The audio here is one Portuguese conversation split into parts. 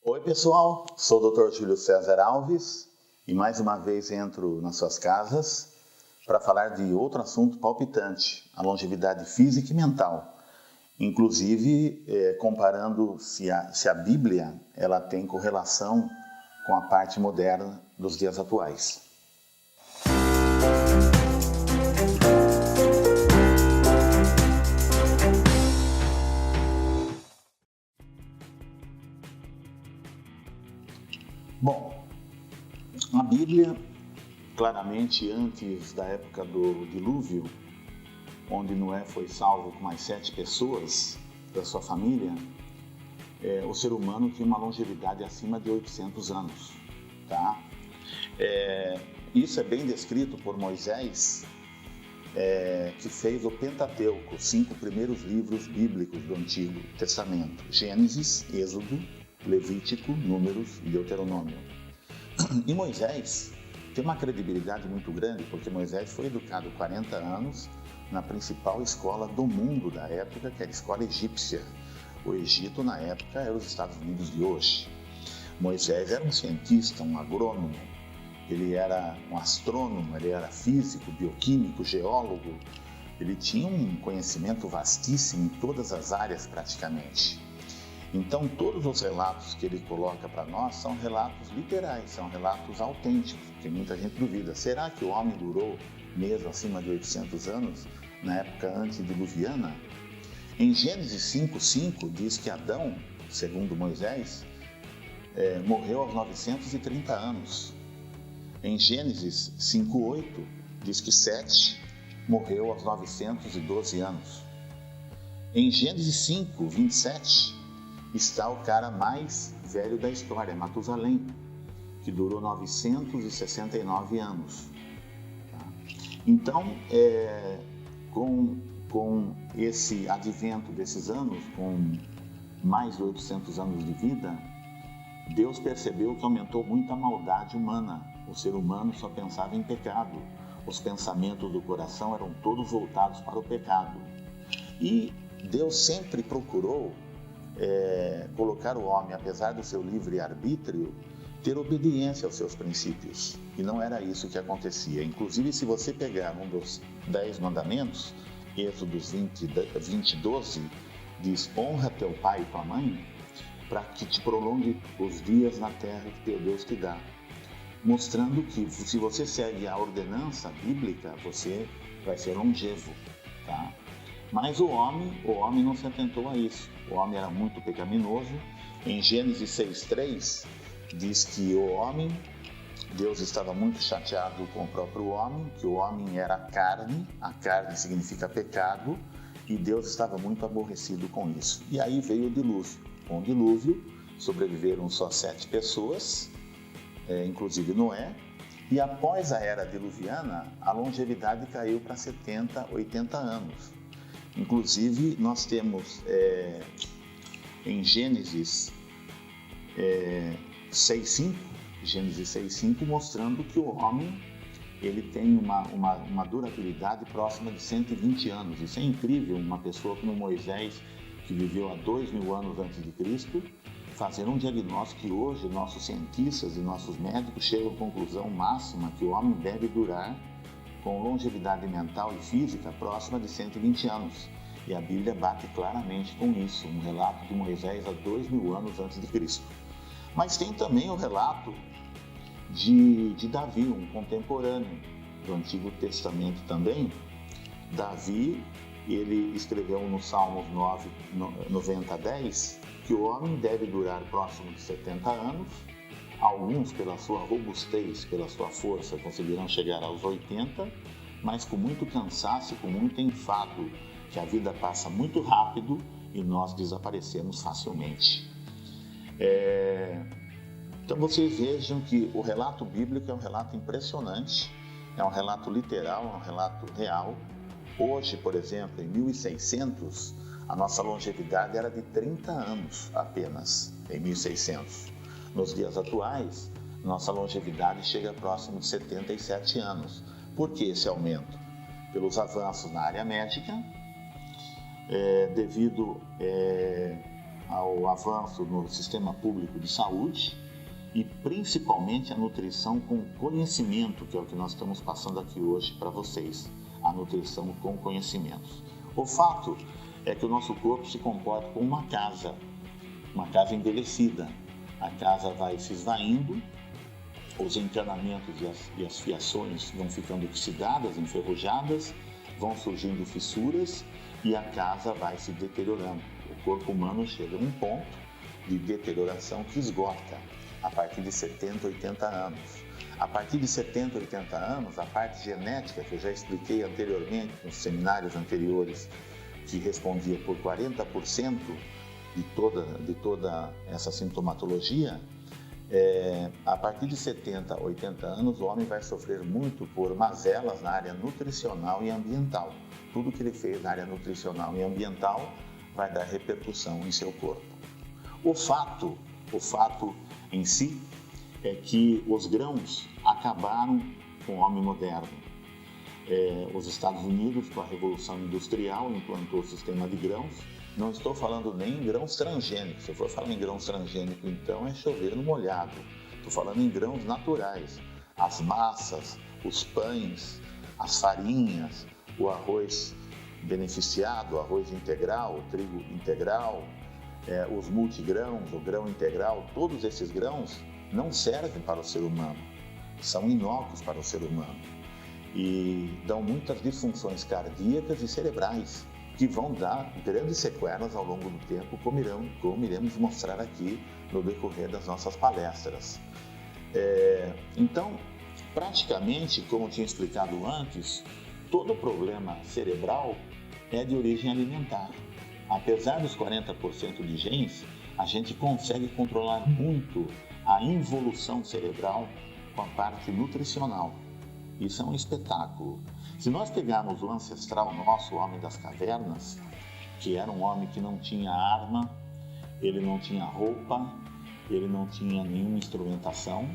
Oi pessoal, sou o Dr. Júlio César Alves e mais uma vez entro nas suas casas para falar de outro assunto palpitante, a longevidade física e mental. Inclusive comparando se a Bíblia ela tem correlação com a parte moderna dos dias atuais. Bom, a Bíblia, claramente antes da época do dilúvio, onde Noé foi salvo com mais 7 pessoas da sua família, o ser humano tinha uma longevidade acima de 800 anos. Tá? Isso é bem descrito por Moisés, que fez o Pentateuco, os 5 primeiros livros bíblicos do Antigo Testamento: Gênesis, Êxodo, Levítico, Números e Deuteronômio. E Moisés tem uma credibilidade muito grande, porque Moisés foi educado 40 anos na principal escola do mundo da época, que era a escola egípcia. O Egito, na época, era os Estados Unidos de hoje. Moisés era um cientista, um agrônomo, ele era um astrônomo, ele era físico, bioquímico, geólogo. Ele tinha um conhecimento vastíssimo em todas as áreas praticamente. Então, todos os relatos que ele coloca para nós são relatos literais, são relatos autênticos, porque muita gente duvida. Será que o homem durou mesmo acima de 800 anos, na época antediluviana? Em Gênesis 5:5 diz que Adão, segundo Moisés, morreu aos 930 anos. Em Gênesis 5:8 diz que Sete morreu aos 912 anos. Em Gênesis 5:27 está o cara mais velho da história, Matusalém, que durou 969 anos. Tá? Então, com esse advento desses anos, com mais de 800 anos de vida, Deus percebeu que aumentou muito a maldade humana. O ser humano só pensava em pecado. Os pensamentos do coração eram todos voltados para o pecado. E Deus sempre procurou colocar o homem, apesar do seu livre-arbítrio, ter obediência aos seus princípios. E não era isso que acontecia. Inclusive, se você pegar um dos 10 mandamentos, Êxodo 20:12, diz: honra teu pai e tua mãe, para que te prolongue os dias na terra que teu Deus te dá. Mostrando que, se você segue a ordenança bíblica, você vai ser longevo. Tá? Mas o homem não se atentou a isso. O homem era muito pecaminoso. Em Gênesis 6:3 diz que Deus estava muito chateado com o próprio homem, que o homem era carne, a carne significa pecado, e Deus estava muito aborrecido com isso. E aí veio o dilúvio. Com o dilúvio sobreviveram só 7 pessoas, inclusive Noé, e após a era diluviana, a longevidade caiu para 70, 80 anos. Inclusive, nós temos em Gênesis 6:5, mostrando que o homem ele tem uma durabilidade próxima de 120 anos. Isso é incrível, uma pessoa como Moisés, que viveu há 2000 anos antes de Cristo, fazer um diagnóstico que hoje nossos cientistas e nossos médicos chegam à conclusão máxima que o homem deve durar com longevidade mental e física próxima de 120 anos. E a Bíblia bate claramente com isso, um relato de Moisés há 2000 anos antes de Cristo. Mas tem também o relato de Davi, um contemporâneo do Antigo Testamento também. Davi, ele escreveu no Salmos 90:10 que o homem deve durar próximo de 70 anos. Alguns, pela sua robustez, pela sua força, conseguirão chegar aos 80, mas com muito cansaço e com muito enfado, que a vida passa muito rápido e nós desaparecemos facilmente. Então vocês vejam que o relato bíblico é um relato impressionante, é um relato literal, é um relato real. Hoje, por exemplo, em 1600, a nossa longevidade era de 30 anos apenas, em 1600. Nos dias atuais, nossa longevidade chega próximo de 77 anos. Por que esse aumento? Pelos avanços na área médica, devido ao avanço no sistema público de saúde e principalmente a nutrição com conhecimento, que é o que nós estamos passando aqui hoje para vocês, a nutrição com conhecimentos. O fato é que o nosso corpo se comporta como uma casa envelhecida. A casa vai se esvaindo, os encanamentos e as fiações vão ficando oxidadas, enferrujadas, vão surgindo fissuras e a casa vai se deteriorando. O corpo humano chega a um ponto de deterioração que esgota a partir de 70, 80 anos. A partir de 70, 80 anos, a parte genética, que eu já expliquei anteriormente nos seminários anteriores, que respondia por 40% de toda essa sintomatologia, a partir de 70, 80 anos, o homem vai sofrer muito por mazelas na área nutricional e ambiental. Tudo que ele fez na área nutricional e ambiental vai dar repercussão em seu corpo. O fato em si é que os grãos acabaram com o homem moderno. Os Estados Unidos, com a Revolução Industrial, implantou o sistema de grãos. Não estou falando nem em grãos transgênicos. Se eu for falar em grãos transgênicos, então é chover no molhado. Estou falando em grãos naturais. As massas, os pães, as farinhas, o arroz beneficiado, o arroz integral, o trigo integral, os multigrãos, o grão integral, todos esses grãos não servem para o ser humano, são inócuos para o ser humano e dão muitas disfunções cardíacas e cerebrais que vão dar grandes sequelas ao longo do tempo, como iremos mostrar aqui no decorrer das nossas palestras. Então, praticamente, como eu tinha explicado antes, todo problema cerebral é de origem alimentar. Apesar dos 40% de genes, a gente consegue controlar muito a involução cerebral com a parte nutricional. Isso é um espetáculo. Se nós pegarmos o ancestral nosso, o homem das cavernas, que era um homem que não tinha arma, ele não tinha roupa, ele não tinha nenhuma instrumentação,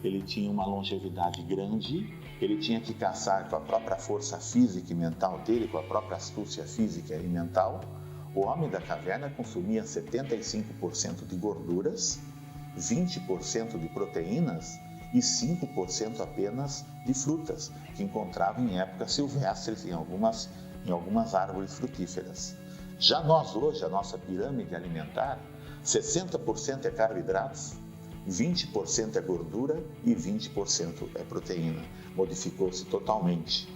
ele tinha uma longevidade grande, ele tinha que caçar com a própria força física e mental dele, com a própria astúcia física e mental. O homem da caverna consumia 75% de gorduras, 20% de proteínas e 5% apenas de frutas, que encontrava em épocas silvestres em algumas árvores frutíferas. Já nós hoje, a nossa pirâmide alimentar, 60% é carboidratos, 20% é gordura e 20% é proteína. Modificou-se totalmente.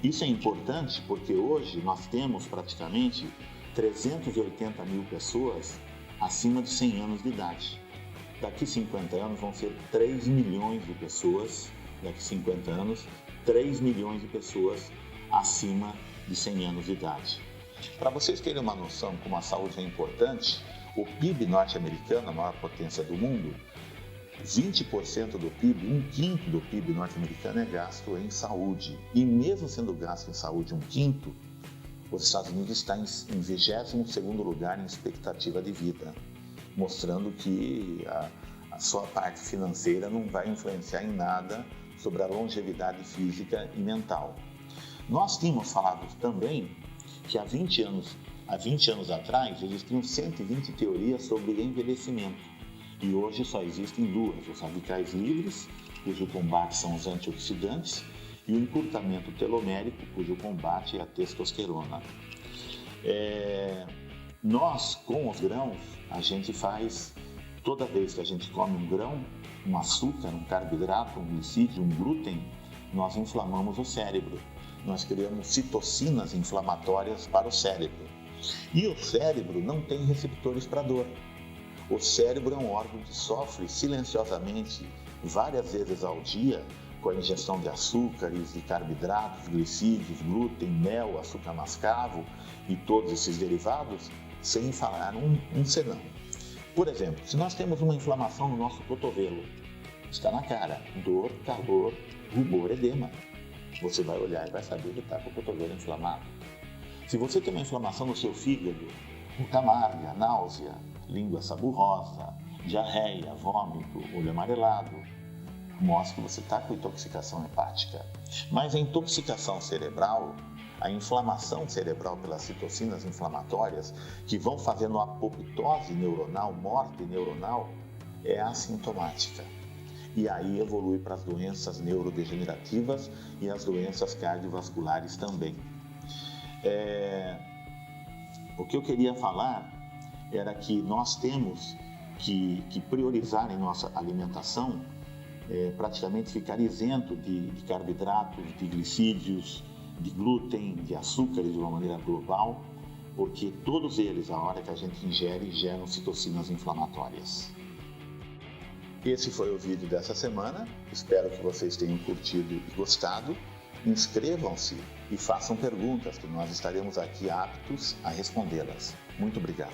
Isso é importante porque hoje nós temos praticamente 380 mil pessoas acima de 100 anos de idade. Daqui 50 anos vão ser 3 milhões de pessoas, daqui 50 anos, 3 milhões de pessoas acima de 100 anos de idade. Para vocês terem uma noção como a saúde é importante, o PIB norte-americano, a maior potência do mundo, 20% do PIB, um quinto do PIB norte-americano é gasto em saúde. E mesmo sendo gasto em saúde um quinto, os Estados Unidos está em 22º lugar em expectativa de vida, mostrando que a sua parte financeira não vai influenciar em nada sobre a longevidade física e mental. Nós tínhamos falado também que há 20 anos atrás existiam 120 teorias sobre envelhecimento. E hoje só existem duas, os radicais livres, cujo combate são os antioxidantes, e o encurtamento telomérico, cujo combate é a testosterona. Nós, com os grãos, a gente faz, toda vez que a gente come um grão, um açúcar, um carboidrato, um glicídio, um glúten, nós inflamamos o cérebro. Nós criamos citocinas inflamatórias para o cérebro. E o cérebro não tem receptores para dor. O cérebro é um órgão que sofre silenciosamente várias vezes ao dia com a ingestão de açúcares, de carboidratos, glicídios, glúten, mel, açúcar mascavo e todos esses derivados, sem falar um senão. Por exemplo, se nós temos uma inflamação no nosso cotovelo, está na cara, dor, calor, rubor, edema. Você vai olhar e vai saber que está com o cotovelo inflamado. Se você tem uma inflamação no seu fígado, boca amarga, náusea, língua saburrosa, diarreia, vômito, olho amarelado, mostra que você está com intoxicação hepática. Mas a intoxicação cerebral, a inflamação cerebral pelas citocinas inflamatórias, que vão fazendo apoptose neuronal, morte neuronal, é assintomática. E aí evolui para as doenças neurodegenerativas e as doenças cardiovasculares também. O que eu queria falar era que nós temos que priorizar em nossa alimentação, praticamente ficar isento de carboidratos, de glicídios, de glúten, de açúcares de uma maneira global, porque todos eles, a hora que a gente ingere, geram citocinas inflamatórias. Esse foi o vídeo dessa semana, espero que vocês tenham curtido e gostado. Inscrevam-se e façam perguntas, que nós estaremos aqui aptos a respondê-las. Muito obrigado.